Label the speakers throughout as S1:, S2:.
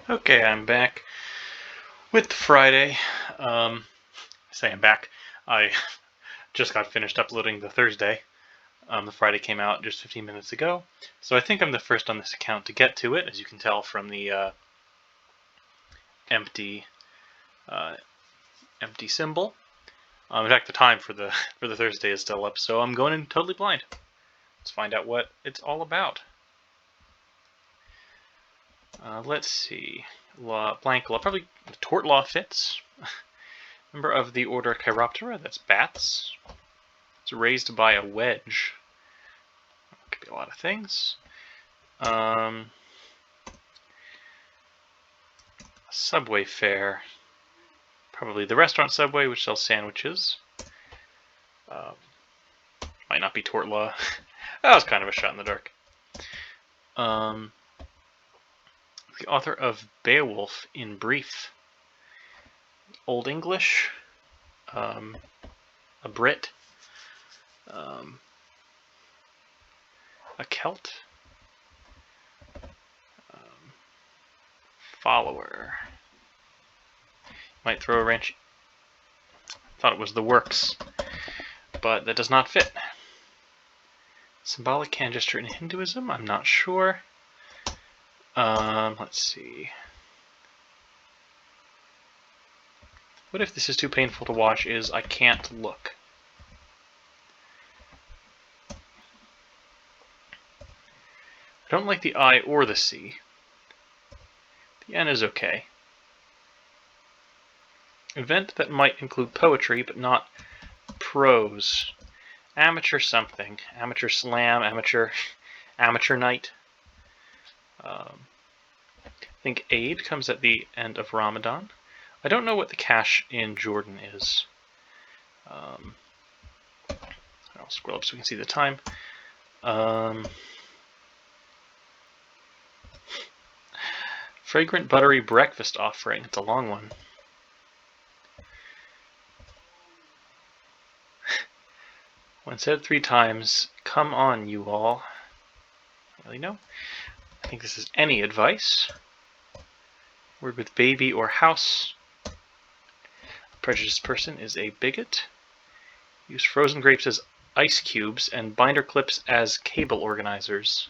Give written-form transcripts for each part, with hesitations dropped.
S1: Okay, I'm back with Friday. I say I'm back. I just got finished uploading the Thursday. The Friday came out just 15 minutes ago. So I think I'm the first on this account to get to it, as you can tell from the empty symbol. In fact, the time for the Thursday is still up, so I'm going in totally blind. Let's find out what it's all about. Let's see. Blank law. Probably tort law fits. Member of the order Chiroptera, that's bats. It's raised by a wedge. Could be a lot of things. Subway fare. Probably the restaurant Subway, which sells sandwiches. Might not be tort law. That was kind of a shot in the dark. The author of Beowulf in Brief. Old English. A Brit. A Celt. Follower. Might throw a wrench. Thought it was the works, but that does not fit. Symbolic hand gesture in Hinduism? I'm not sure. Let's see. What if this is too painful to watch is I can't look. I don't like the I or the C. The N is okay. Event that might include poetry, but not prose. Amateur something. Amateur slam, amateur night. I think Eid comes at the end of Ramadan. I don't know what the cash in Jordan is. I'll scroll up so we can see the time. Fragrant buttery breakfast offering. It's a long one. When said 3 times, come on, you all. I don't really know. I think this is any advice. Word with baby or house. A prejudiced person is a bigot. Use frozen grapes as ice cubes and binder clips as cable organizers.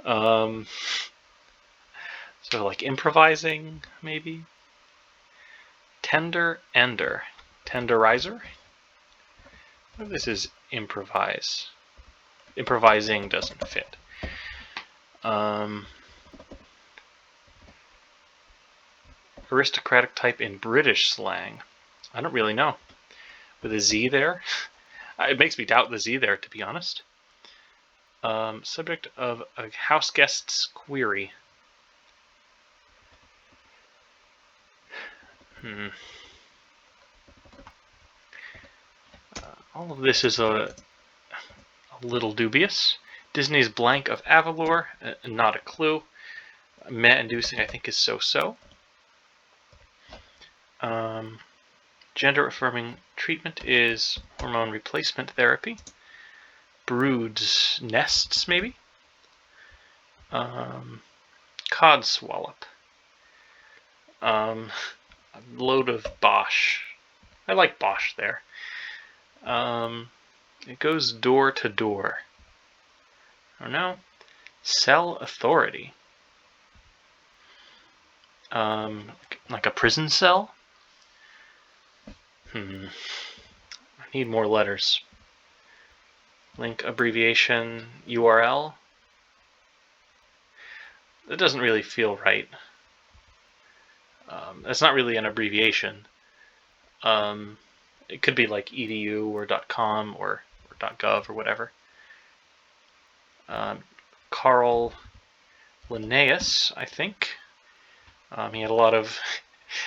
S1: So like improvising, maybe? Tender ender. Tenderizer? What if this is improvise? Improvising doesn't fit. Aristocratic type in British slang. I don't really know. With a Z there? It makes me doubt the Z there, to be honest. Subject of a house guest's query. All of this is a little dubious. Disney's Blank of Avalor, not a clue. Meh-inducing, I think, is so-so. Gender-affirming treatment is hormone replacement therapy. Broods nests, maybe? Cod swallop. A load of Bosch. I like Bosch there. It goes door to door. I don't know. Cell authority. Like a prison cell? I need more letters. Link abbreviation URL. That doesn't really feel right. That's not really an abbreviation. It could be like edu or .com or .gov or whatever. Carl Linnaeus, I think. He had a lot of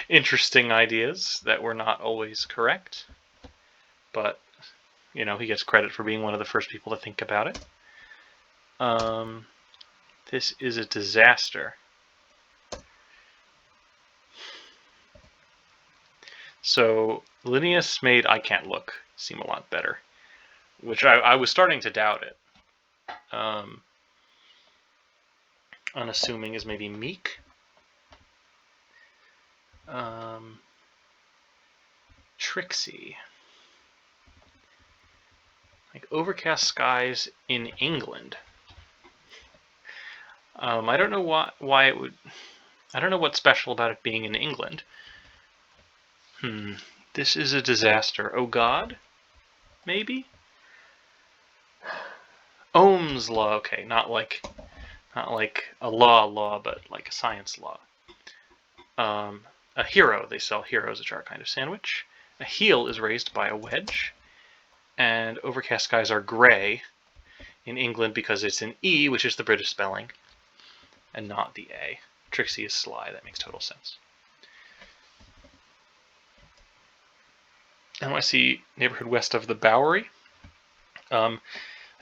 S1: interesting ideas that were not always correct, but you know, he gets credit for being one of the first people to think about it. This is a disaster. So Linnaeus made I Can't Look seem a lot better, which I was starting to doubt it. unassuming is maybe meek. Tricksy. Like overcast skies in England. I don't know why it would. I don't know what's special about it being in England. This is a disaster. Oh God? Maybe? Ohm's law. Okay, not like a law, but like a science law. A hero. They sell heroes, which are a kind of sandwich. A heel is raised by a wedge. And overcast skies are gray in England because it's an E, which is the British spelling, and not the A. Trixie is sly. That makes total sense. NYC neighborhood west of the Bowery. I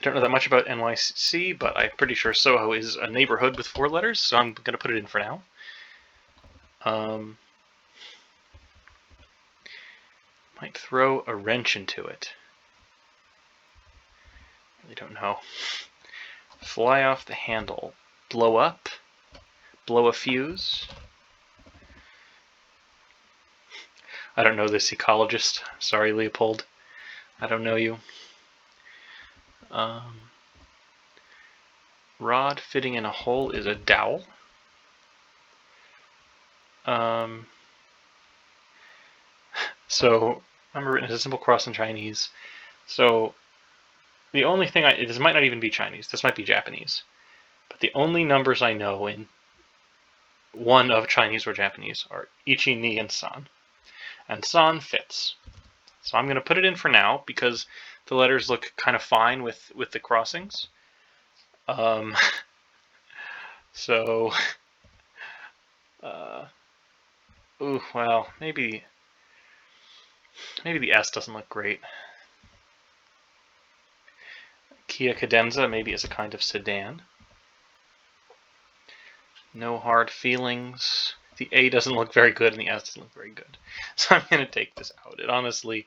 S1: don't know that much about NYC, but I'm pretty sure Soho is a neighborhood with 4 letters, so I'm going to put it in for now. Might throw a wrench into it. Really don't know. Fly off the handle. Blow up. Blow a fuse. I don't know this ecologist. Sorry, Leopold. I don't know you. Rod fitting in a hole is a dowel. So, remember, written as a simple cross in Chinese. So, the only thing this might not even be Chinese. This might be Japanese. But the only numbers I know in one of Chinese or Japanese are ichi, ni, and san. And san fits. So I'm going to put it in for now because the letters look kind of fine with the crossings. So, well, maybe the S doesn't look great. Kia Cadenza maybe is a kind of sedan. No hard feelings. The A doesn't look very good and the S doesn't look very good. So I'm going to take this out. It honestly,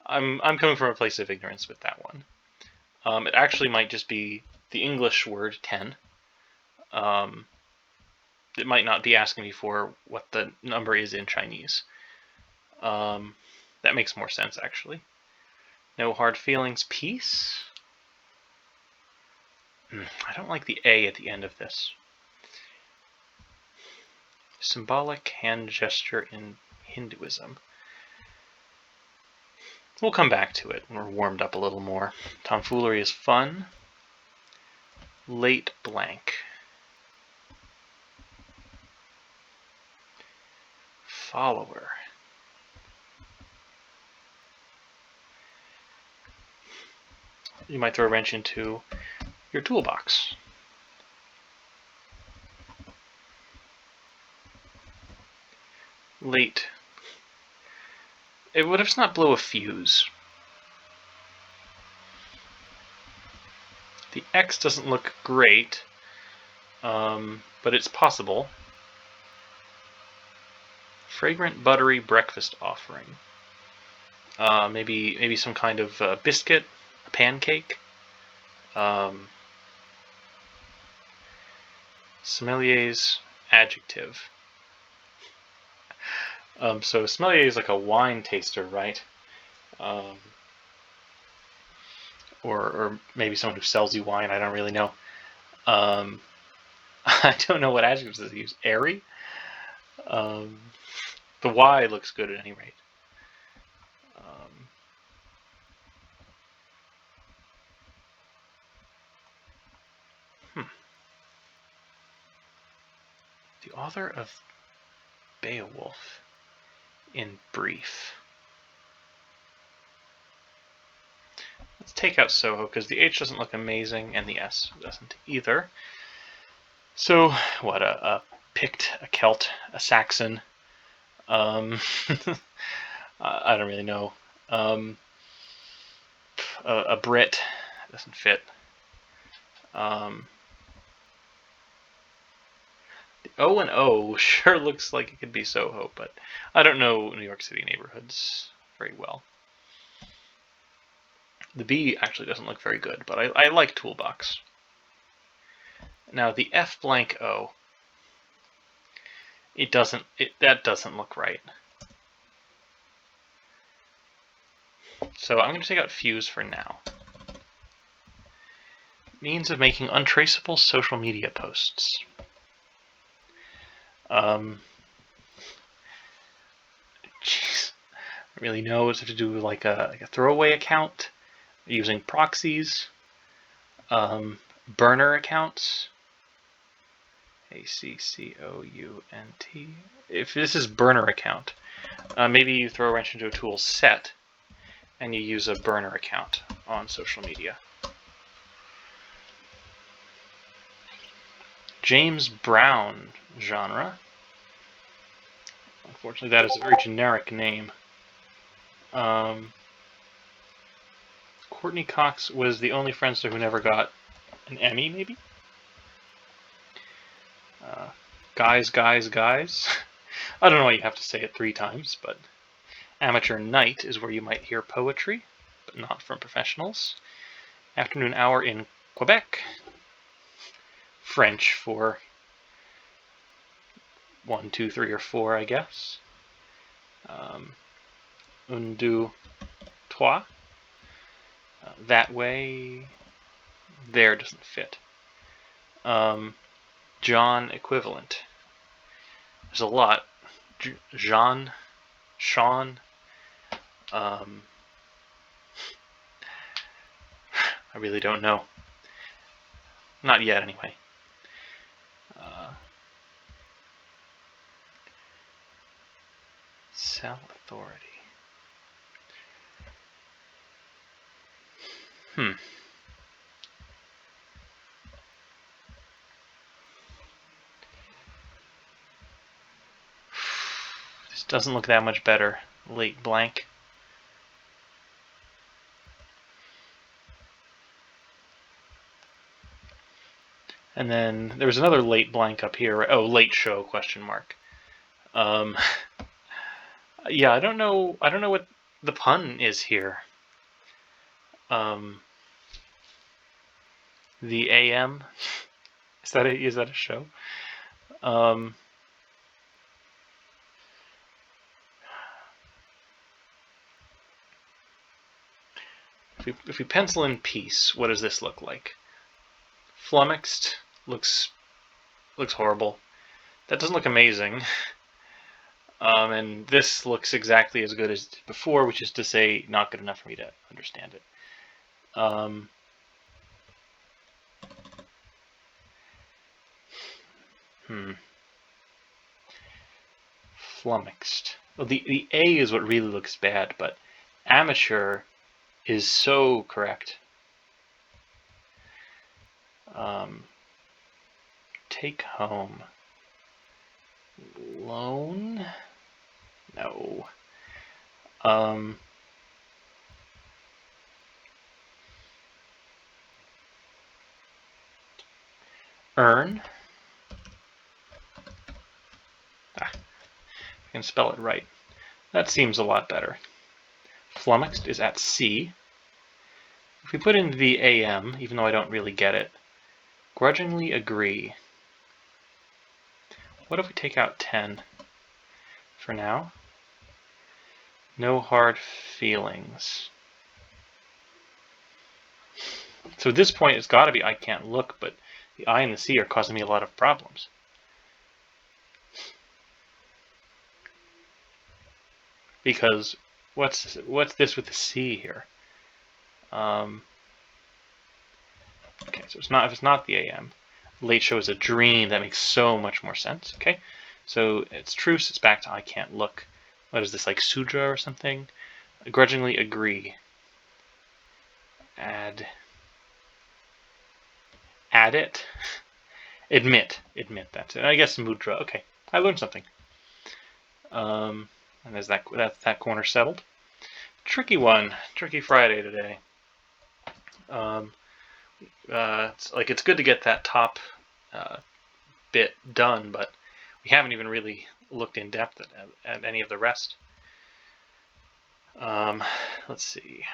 S1: I'm coming from a place of ignorance with that one. It actually might just be the English word 10. It might not be asking me for what the number is in Chinese. That makes more sense, actually. No hard feelings. Peace? I don't like the A at the end of this. Symbolic hand gesture in Hinduism. We'll come back to it when we're warmed up a little more. Tomfoolery is fun. Late blank. Follower. You might throw a wrench into your toolbox. Late. What if it's not blow a fuse? The X doesn't look great, but it's possible. Fragrant buttery breakfast offering. Maybe some kind of biscuit, a pancake. Sommelier's adjective. So sommelier is like a wine taster, right? Or maybe someone who sells you wine. I don't really know. I don't know what adjectives they use. Airy. The Y looks good at any rate. The author of Beowulf in brief. Let's take out Soho because the H doesn't look amazing and the S doesn't either. So, what, a Pict, a Celt, a Saxon, I don't really know. A Brit doesn't fit. The O and O sure looks like it could be Soho, but I don't know New York City neighborhoods very well. The B actually doesn't look very good, but I like toolbox. Now the F blank O, that doesn't look right. So I'm going to take out fuse for now. Means of making untraceable social media posts. Jeez. I really know it's to do with like a throwaway account, using proxies, burner accounts. ACCOUNT. If this is burner account, maybe you throw a wrench into a tool set and you use a burner account on social media. James Brown genre. Unfortunately, that is a very generic name. Courtney Cox was the only Friendster who never got an Emmy, maybe? Guys. I don't know why you have to say it 3 times, but amateur night is where you might hear poetry, but not from professionals. Afternoon hour in Quebec. French for 1, 2, 3, or 4, I guess. Un, deux, trois. That way. There doesn't fit. John equivalent. There's a lot. Jean, Sean. I really don't know. Not yet, anyway. Cell authority. This doesn't look that much better. Late blank. And then there was another late blank up here. Oh, late show ? Yeah, I don't know what the pun is here. The AM. Is that a show? If we pencil in peace, what does this look like? Flummoxed looks horrible. That doesn't look amazing. And this looks exactly as good as before, which is to say, not good enough for me to understand it. Flummoxed. Well, the A is what really looks bad, but amateur is so correct. Take home. Loan? No. Earn. I can spell it right. That seems a lot better. Flummoxed is at C. If we put in the AM, even though I don't really get it, grudgingly agree. What if we take out 10 for now? No hard feelings. So at this point, it's got to be I can't look, but the I and the C are causing me a lot of problems. Because what's this with the C here? Okay, so if it's not the AM, late show is a dream. That makes so much more sense. Okay, so it's truce. It's back to I can't look. What is this, like Sudra or something? Grudgingly agree. Add it. Admit. That's it. I guess mudra. Okay, I learned something. And there's that corner settled. Tricky one. Tricky Friday today. It's good to get that top bit done, but we haven't even really looked in depth at any of the rest. Let's see.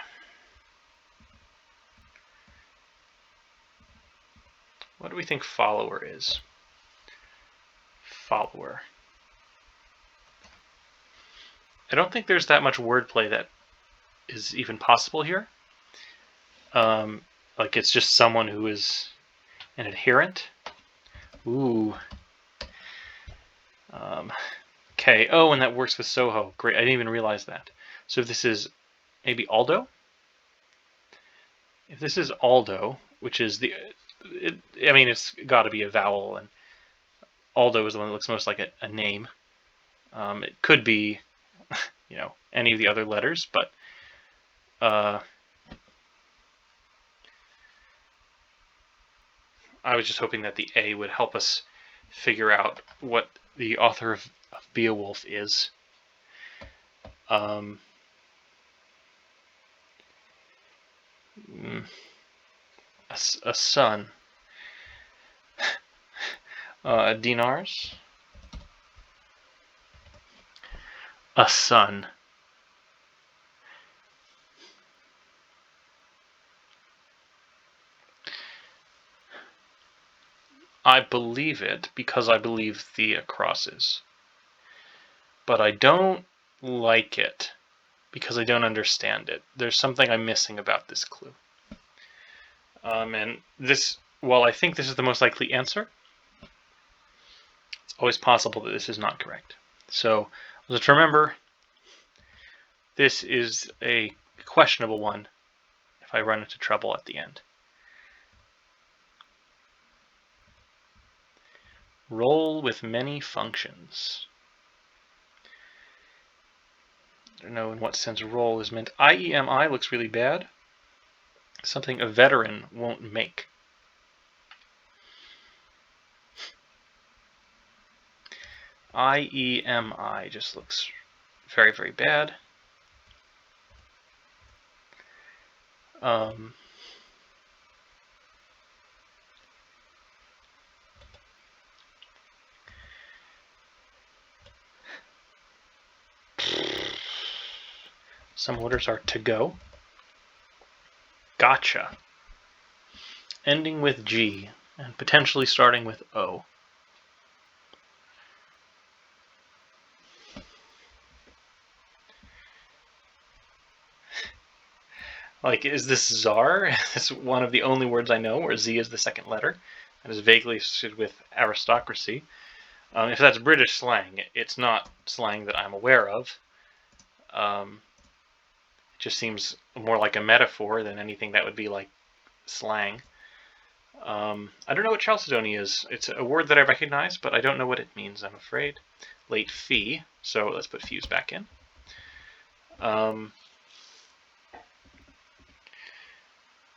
S1: What do we think follower is? Follower. I don't think there's that much wordplay that is even possible here. Like it's just someone who is an adherent. Ooh. Okay. Oh, and that works with Soho. Great. I didn't even realize that. So if this is maybe Aldo. If this is Aldo, which is I mean, it's got to be a vowel, and Aldo is the one that looks most like a name. It could be, any of the other letters, but I was just hoping that the A would help us figure out what the author of Beowulf is. A son. Dinars. A son. I believe it because I believe the crosses. But I don't like it because I don't understand it. There's something I'm missing about this clue. And this, while I think this is the most likely answer, it's always possible that this is not correct. So let's remember, this is a questionable one if I run into trouble at the end. Role with many functions. I don't know in what sense role is meant. IEMI looks really bad. Something a veteran won't make. IEMI just looks very, very bad. Some orders are to go. Gotcha. Ending with G and potentially starting with O. Like, is this czar? It's one of the only words I know where Z is the second letter. That is vaguely associated with aristocracy. If that's British slang, it's not slang that I'm aware of. It just seems more like a metaphor than anything that would be like slang. I don't know what chalcedony is. It's a word that I recognize, but I don't know what it means, I'm afraid. Late fee, so let's put fuse back in.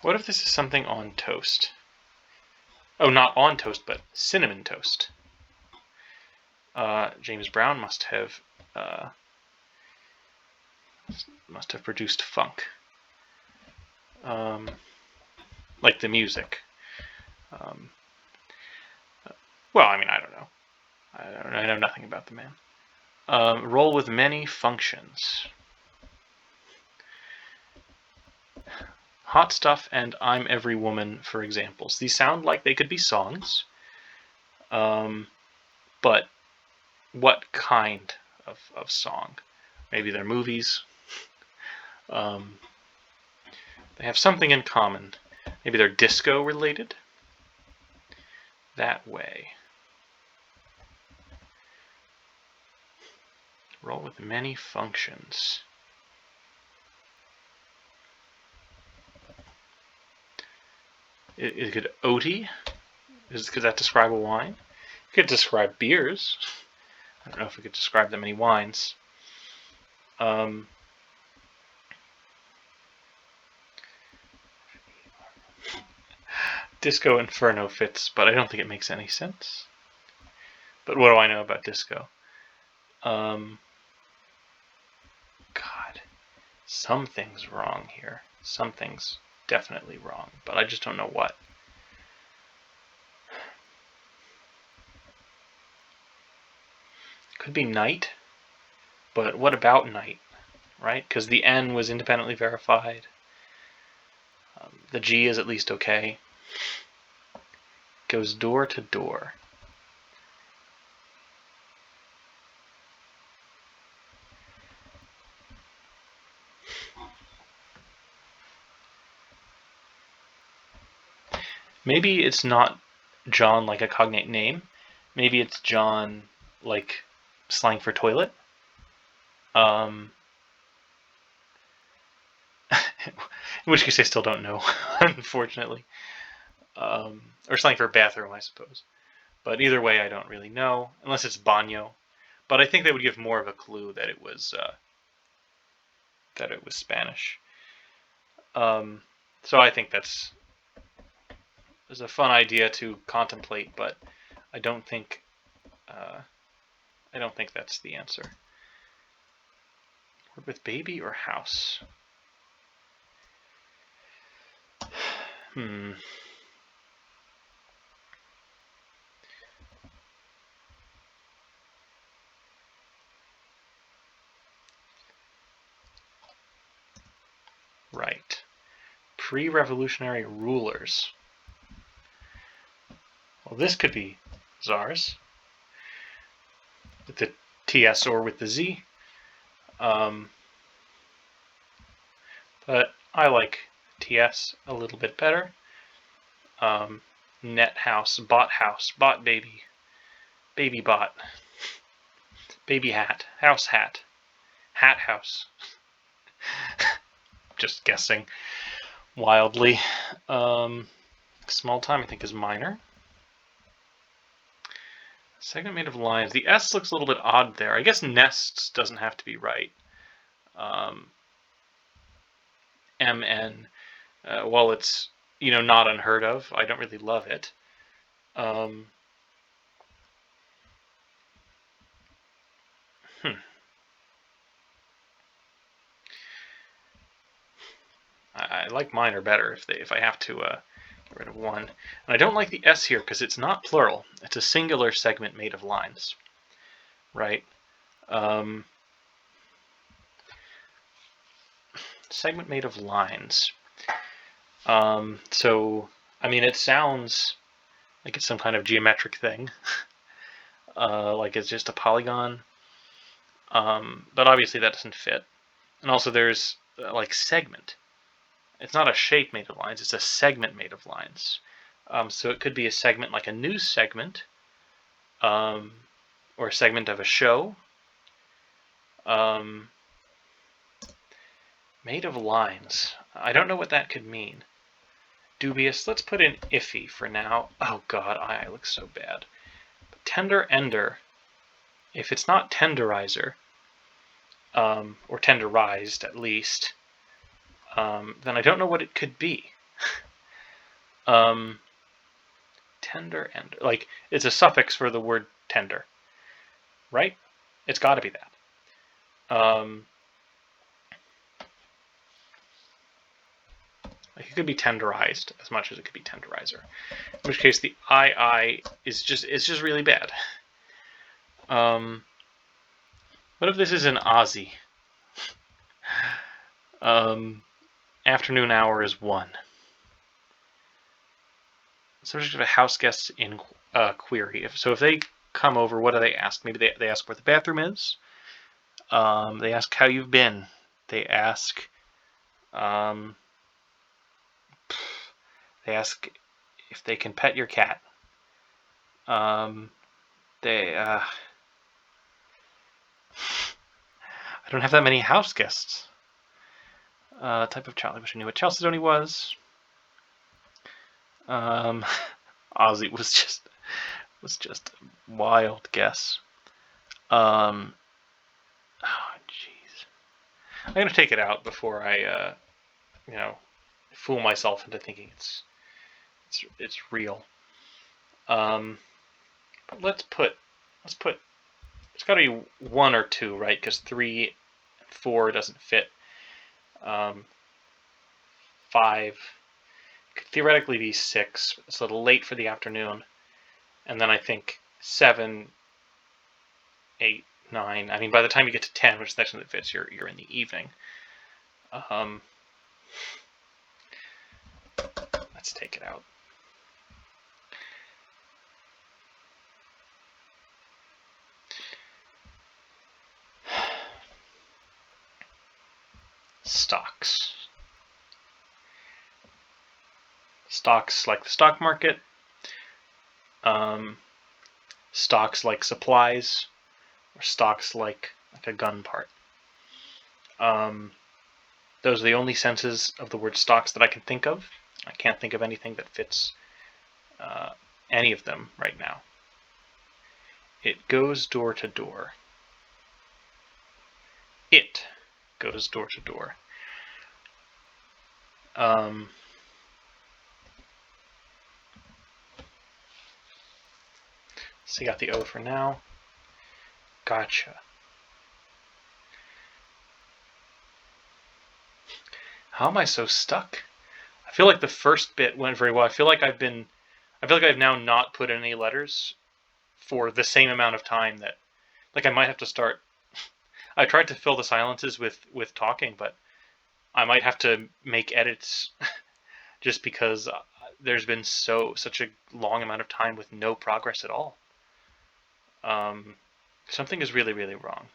S1: What if this is something on toast? Oh, not on toast, but cinnamon toast. James Brown must have produced funk, like the music. Well, I mean, I don't know. I know nothing about the man. Role with many functions. Hot Stuff and I'm Every Woman for examples. These sound like they could be songs, but what kind of song? Maybe they're movies. They have something in common. Maybe they're disco related. That way. Roll with many functions. Could Oti? Could that describe a wine? It could describe beers. I don't know if we could describe that many wines. Disco Inferno fits, but I don't think it makes any sense. But what do I know about disco? God, something's wrong here. Something's definitely wrong, but I just don't know what. Could be night, but what about night, right? Because the N was independently verified. The G is at least okay. goes door to door. Maybe it's not John like a cognate name. Maybe it's John like slang for toilet. In which case I still don't know, unfortunately. Or slang for bathroom, I suppose. But either way, I don't really know, unless it's baño. But I think that would give more of a clue that it was Spanish. So I think that's a fun idea to contemplate, but I don't think that's the answer. Word with baby or house? Right. Pre-revolutionary rulers. Well, this could be czars with the TS or with the Z. But I like TS a little bit better. Net house, bot baby, baby bot, baby hat, house, hat house. Just guessing wildly. Small time I think is minor. Segment made of lines. The S looks a little bit odd there. I guess nests doesn't have to be right. MN, while it's not unheard of, I don't really love it. I like minor better if I have to get rid of one. And I don't like the S here because it's not plural. It's a singular segment made of lines, right? Segment made of lines. So, I mean, it sounds like it's some kind of geometric thing, like it's just a polygon, but obviously that doesn't fit. And also there's like segment. It's not a shape made of lines, it's a segment made of lines. So it could be a segment like a news segment, or a segment of a show. Made of lines. I don't know what that could mean. Dubious. Let's put in iffy for now. Oh god, I look so bad. But tender ender. If it's not tenderizer, or tenderized at least, then I don't know what it could be. Tender ender. Like, it's a suffix for the word tender. Right? It's got to be that. Like, it could be tenderized as much as it could be tenderizer. In which case, the I is just really bad. What if this is an Aussie? Afternoon hour is 1. Subject of a house guest in query. If they come over, what do they ask? Maybe they ask where the bathroom is. They ask how you've been. They ask if they can pet your cat. I don't have that many house guests. Type of child. I wish I knew what Chalcedony was. Aussie was just a wild guess. Oh jeez. I'm gonna take it out before I fool myself into thinking it's real. But let's put it's got to be 1 or 2, right? Because 3, 4 doesn't fit. 5 could theoretically be 6. It's a little late for the afternoon. And then I think 7, 8, 9. I mean, by the time you get to 10, which is the next one that fits, you're in the evening. Let's take it out. stocks. Stocks like the stock market. Stocks like supplies, or stocks like a gun part. Those are the only senses of the word stocks that I can think of. I can't think of anything that fits any of them right now. It goes door to door. It goes door to door. So you got the O for now. Gotcha. How am I so stuck? I feel like the first bit went very well. I feel like I've now not put in any letters for the same amount of time that, like, I might have to start. I tried to fill the silences with talking, but I might have to make edits just because there's been such a long amount of time with no progress at all. Something is really, really wrong.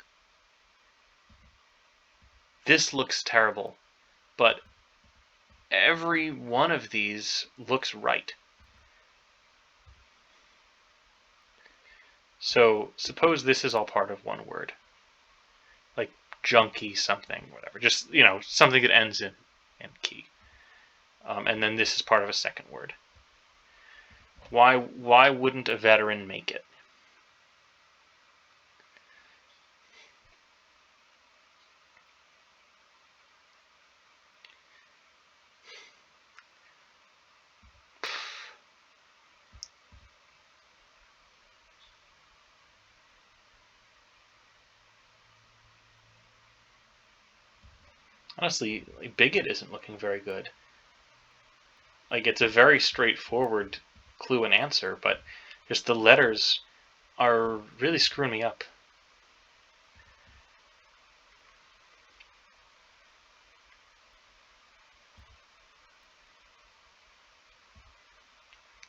S1: This looks terrible, but every one of these looks right. So suppose this is all part of one word, like junkie something, whatever. Just, something that ends in key. And then this is part of a second word. Why wouldn't a veteran make it? Honestly, bigot isn't looking very good. Like, it's a very straightforward clue and answer, but just the letters are really screwing me up.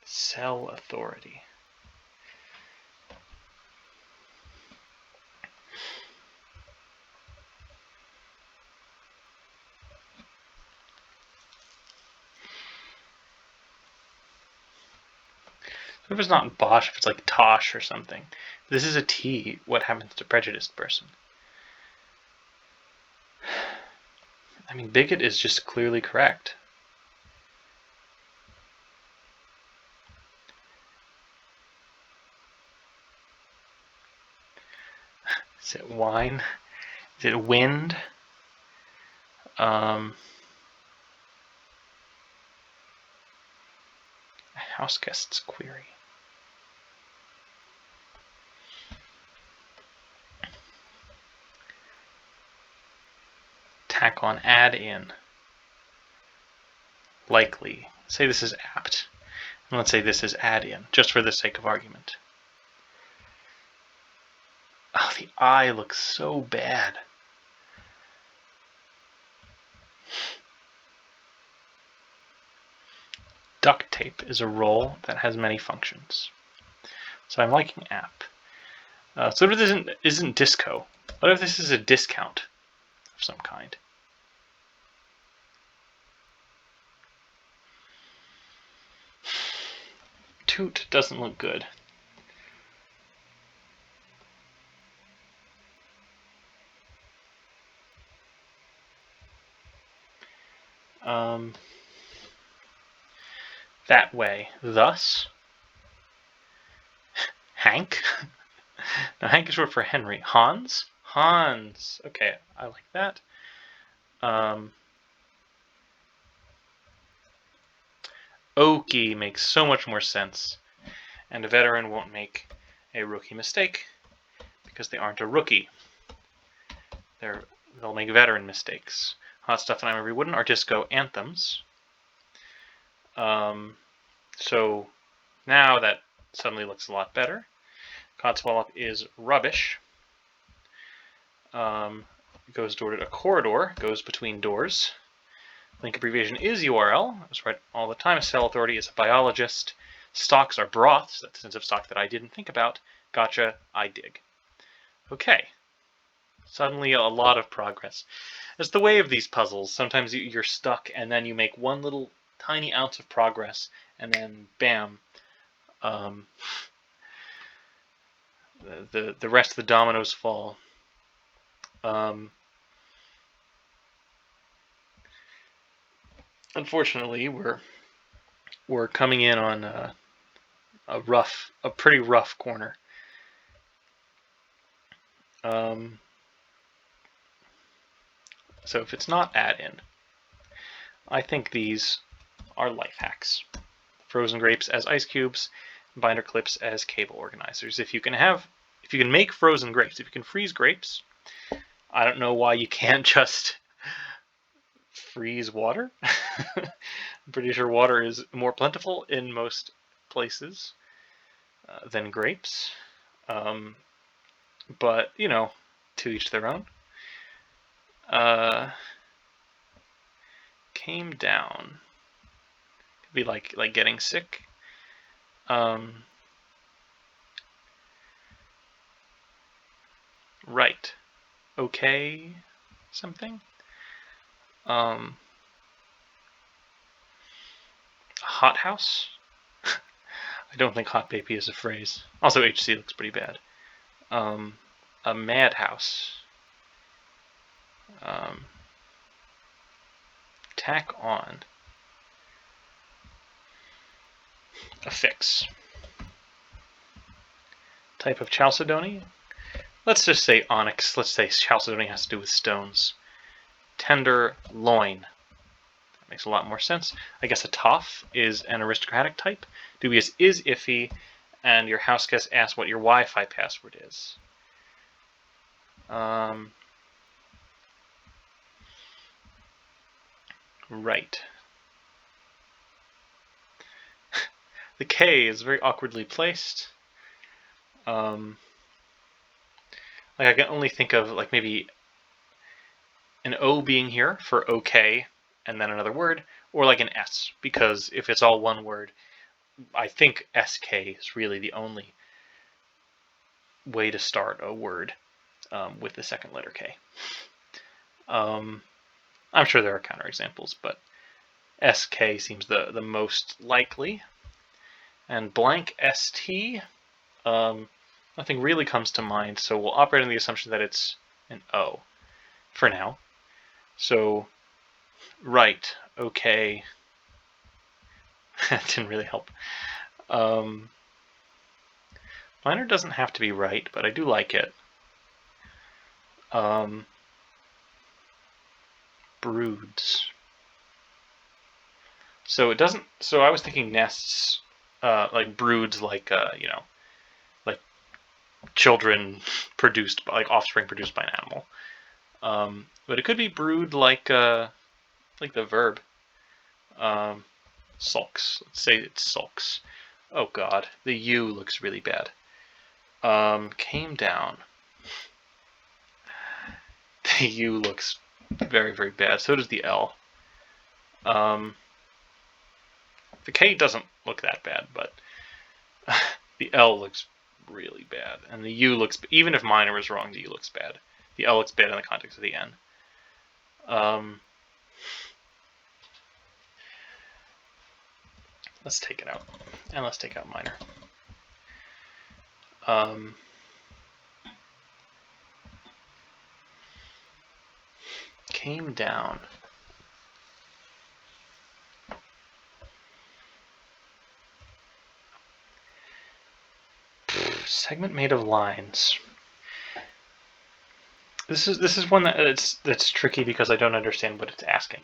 S1: Cell authority. If it's not Bosch, if it's like Tosh or something. This is a T. What happens to prejudiced person? I mean, bigot is just clearly correct. Is it wine? Is it wind? A house guest's query. Tack on add in. Likely. Say this is apt. And let's say this is add in, just for the sake of argument. Oh, the I looks so bad. Duct tape is a roll that has many functions. So I'm liking app. So what if this isn't disco? What if this is a discount of some kind? Toot doesn't look good. That way. Thus. Hank. No, Hank is short for Henry. Hans? Hans. Okay, I like that. Okie makes so much more sense. And a veteran won't make a rookie mistake because they aren't a rookie. They'll make veteran mistakes. Hot Stuff and I'm Every Wooden are disco anthems. So now that suddenly looks a lot better. Codswallop is rubbish. Goes door to a corridor, goes between doors. Link abbreviation is URL. I was right all the time. Cell authority is a biologist. Stocks are broths. That's the sense of stock that I didn't think about. Gotcha, I dig. Okay. Suddenly a lot of progress. It's the way of these puzzles. Sometimes you're stuck, and then you make one little tiny ounce of progress, and then bam, the rest of the dominoes fall. Unfortunately, we're coming in on a pretty rough corner. So if it's not add-in, I think these are life hacks. Frozen grapes as ice cubes, binder clips as cable organizers. If you can make frozen grapes, if you can freeze grapes, I don't know why you can't just freeze water. I'm pretty sure water is more plentiful in most places than grapes. But, you know, to each their own. Came down. Could be like getting sick. Right. Okay. Something. Hothouse? I don't think hot baby is a phrase. Also, HC looks pretty bad. A madhouse. Tack on. Affix. Type of chalcedony? Let's just say onyx. Let's say chalcedony has to do with stones. Tender loin. That makes a lot more sense. I guess a toff is an aristocratic type. Dubious is iffy, and your house guest asks what your Wi-Fi password is. Right. The K is very awkwardly placed. Like I can only think of like maybe an O being here for OK and then another word, or like an S, because if it's all one word, I think SK is really the only way to start a word with the second letter K. I'm sure there are counterexamples, but SK seems the most likely. And blank ST, nothing really comes to mind, so we'll operate on the assumption that it's an O for now. So, right, okay. That didn't really help. Minor doesn't have to be right, but I do like it. Broods. So it doesn't. So I was thinking nests, like broods, like you know, like children produced, like offspring produced by an animal. But it could be brood like the verb. Sulks. Let's say it sulks. Oh God, the U looks really bad. Came down. The U looks very, very bad. So does the L. The K doesn't look that bad, but the L looks really bad. And the U looks, even if minor was wrong, the U looks bad. The L looks bad in the context of the N. Let's take it out. And let's take out minor. Came down. Segment made of lines. This is one that's tricky because I don't understand what it's asking.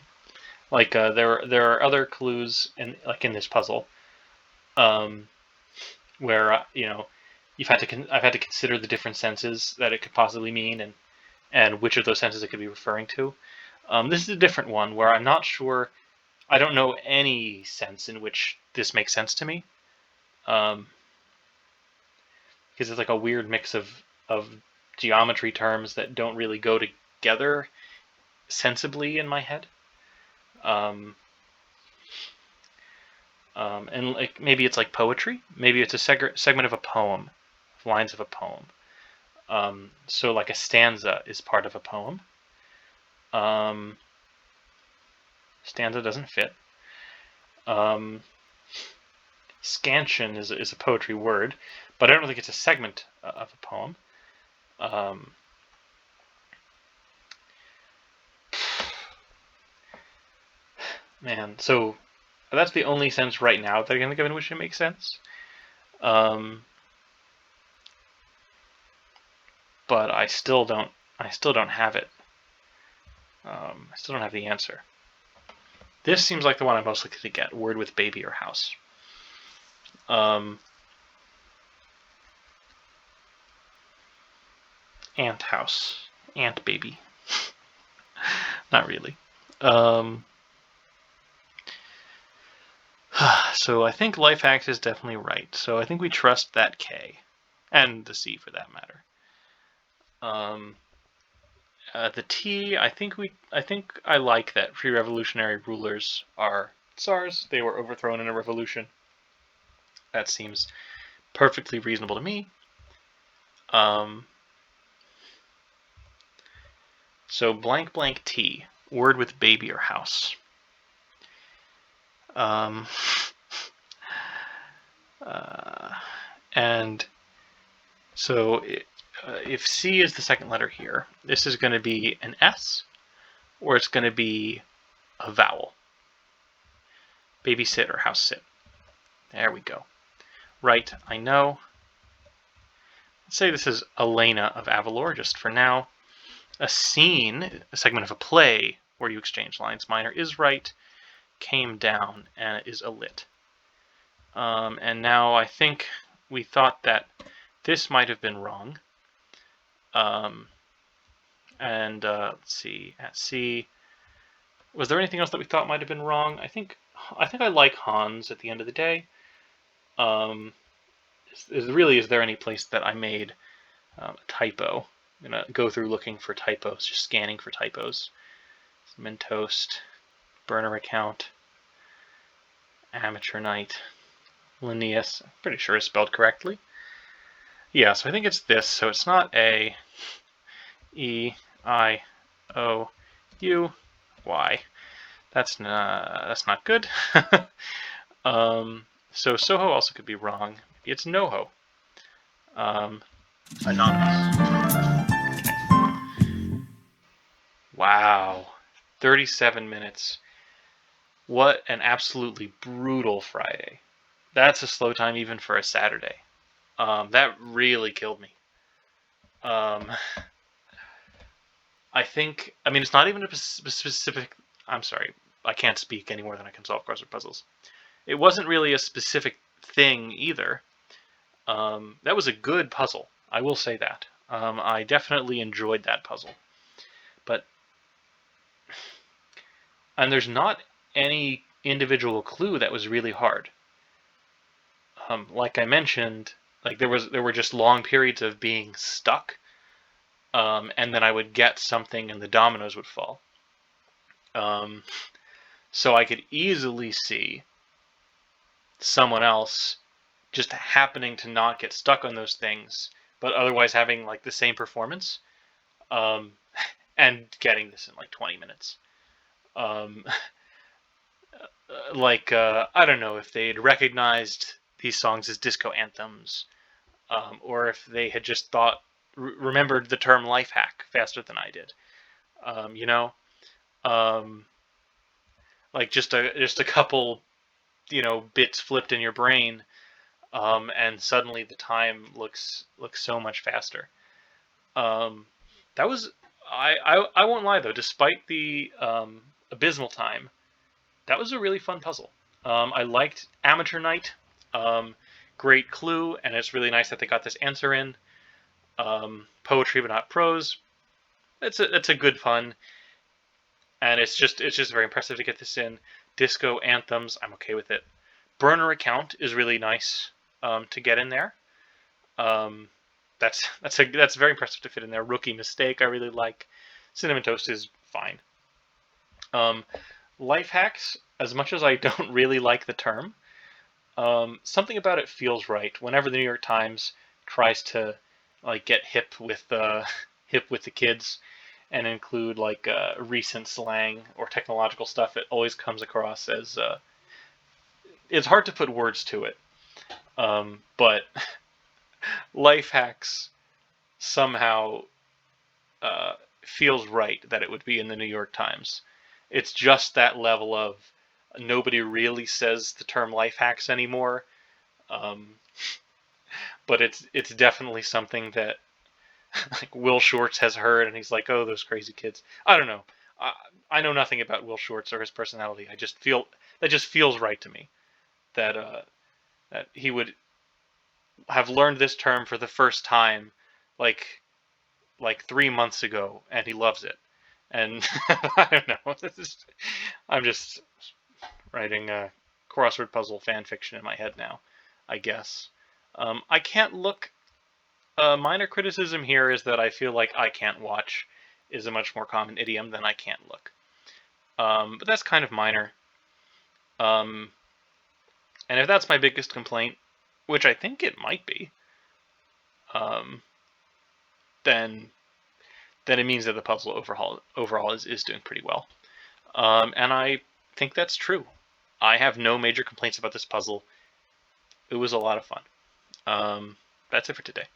S1: Like there are other clues in this puzzle, where you know I've had to consider the different senses that it could possibly mean and which of those senses it could be referring to. This is a different one where I'm not sure. I don't know any sense in which this makes sense to me, because it's like a weird mix of geometry terms that don't really go together sensibly in my head. And like maybe it's like poetry. Maybe it's a segment of a poem, lines of a poem. So like a stanza is part of a poem. Stanza doesn't fit. Scansion is a poetry word, but I don't think it's a segment of a poem. Man, so that's the only sense right now that I can think of in which it makes sense. But I still don't have it. I still don't have the answer. This seems like the one I'm most likely to get. Word with baby or house. Ant house. Ant baby. Not really. So I think life hacks is definitely right. So I think we trust that K. And the C for that matter. The T, I think I like that pre-revolutionary rulers are tsars. They were overthrown in a revolution. That seems perfectly reasonable to me. So blank blank T, word with baby or house. And so if C is the second letter here, this is going to be an S, or it's going to be a vowel. Babysit or house sit. There we go. Right, I know. Let's say this is Elena of Avalor, just for now. A scene, a segment of a play where you exchange lines. Minor is right, came down, and it is a lit. And now I think we thought that this might have been wrong. Let's see, at C, was there anything else that we thought might have been wrong? I think I like Hans at the end of the day. Is there any place that I made a typo? I'm going to go through looking for typos, just scanning for typos. Mentoast, burner account, amateur night, Linnaeus, I'm pretty sure is spelled correctly. Yeah, so I think it's this. So it's not A, E, I, O, U, Y. That's not good. So Soho also could be wrong. Maybe it's NoHo. Anonymous. Wow. 37 minutes. What an absolutely brutal Friday. That's a slow time even for a Saturday. That really killed me. I mean, it's not even a specific... I'm sorry, I can't speak any more than I can solve crossword puzzles. It wasn't really a specific thing either. That was a good puzzle, I will say that. I definitely enjoyed that puzzle. And there's not any individual clue that was really hard. Like I mentioned, like there were just long periods of being stuck, and then I would get something and the dominoes would fall. So I could easily see someone else just happening to not get stuck on those things, but otherwise having like the same performance, and getting this in like 20 minutes. I don't know if they'd recognized these songs as disco anthems, or if they had just remembered the term life hack faster than I did. Like just a couple, bits flipped in your brain, and suddenly the time looks so much faster. That was I won't lie though, despite the abysmal time, that was a really fun puzzle. I liked Amateur Night. Great clue, and it's really nice that they got this answer in. Poetry but not prose. It's a good fun, and it's just very impressive to get this in. Disco anthems, I'm okay with it. Burner account is really nice to get in there. That's very impressive to fit in there. Rookie mistake I really like. Cinnamon toast is fine. Life hacks, as much as I don't really like the term, something about it feels right. Whenever the New York Times tries to like get hip with the kids and include like recent slang or technological stuff, it always comes across as it's hard to put words to it. But life hacks somehow feels right that it would be in the New York Times. It's just that level of nobody really says the term life hacks anymore. But it's definitely something that like Will Shortz has heard, and he's like, "Oh, those crazy kids." I don't know. I know nothing about Will Shortz or his personality. I just feel that just feels right to me that that he would have learned this term for the first time, like 3 months ago, and he loves it. And I don't know. I'm just writing a crossword puzzle fan fiction in my head now, I guess. I can't look. Minor criticism here is that I feel like I can't watch is a much more common idiom than I can't look. But that's kind of minor. And if that's my biggest complaint, which I think it might be, then it means that the puzzle overall is doing pretty well. And I think that's true. I have no major complaints about this puzzle. It was a lot of fun. That's it for today.